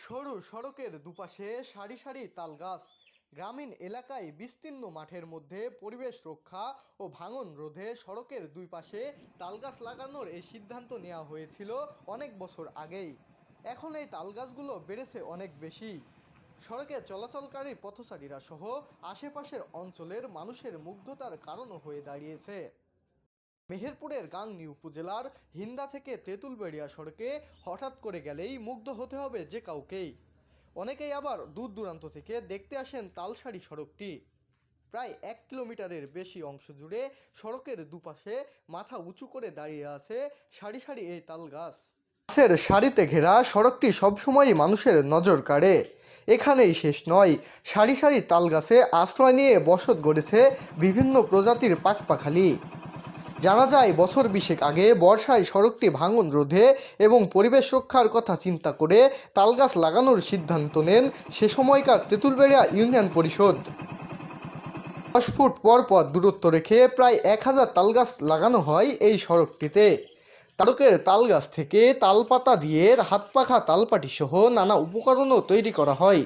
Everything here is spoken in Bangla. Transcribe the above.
সরু সড়কের দুপাশে সারি সারি তালগাছ। গ্রামীণ এলাকায় বিস্তীর্ণ মাঠের মধ্যে পরিবেশ রক্ষা ও ভাঙন রোধে সড়কের দুই পাশে তালগাছ লাগানোর এই সিদ্ধান্ত নেওয়া হয়েছিল অনেক বছর আগেই। এখন এই তালগাছগুলো বেড়েছে অনেক বেশি। সড়কে চলাচলকারী পথচারীরা সহ আশেপাশের অঞ্চলের মানুষের মুগ্ধতার কারণও হয়ে দাঁড়িয়েছে। মেহেরপুরের গাংনী উপজেলার হিন্দা থেকে তেঁতুলবেড়িয়া সড়কে হঠাৎ করে গেলেই মুগ্ধ হতে হবে যে কাউকেই। অনেকেই আবার দূর দূরান্ত থেকে দেখতে আসেন তালসারি সড়কটি। প্রায় 1 কিলোমিটারের বেশি অংশ জুড়ে সড়কের দুপাশে মাথা উঁচু করে দাঁড়িয়ে আছে সারি সারি এই তাল গাছ। গাছের সারিতে ঘেরা সড়কটি সবসময়ই মানুষের নজর কাড়ে। এখানেই শেষ নয়, সারি সারি তাল গাছে আশ্রয় নিয়ে বসত গড়েছে বিভিন্ন প্রজাতির পাখপাখালি। জানা যায় বছর 20 আগে বর্ষায় সড়কটি ভাঙন রোধে এবং পরিবেশ রক্ষার কথা চিন্তা করে তালগাছ লাগানোর সিদ্ধান্ত নেন সে সময়কার তেঁতুলবেড়িয়া ইউনিয়ন পরিষদ। 10 ফুট পর পর দূরত্ব রেখে প্রায় 1000 তালগাছ লাগানো হয় এই সড়কটিতে। সড়কের তালগাছ থেকে তালপাতা দিয়ে হাতপাখা তালপাটি সহ নানা উপকরণও তৈরি করা হয়।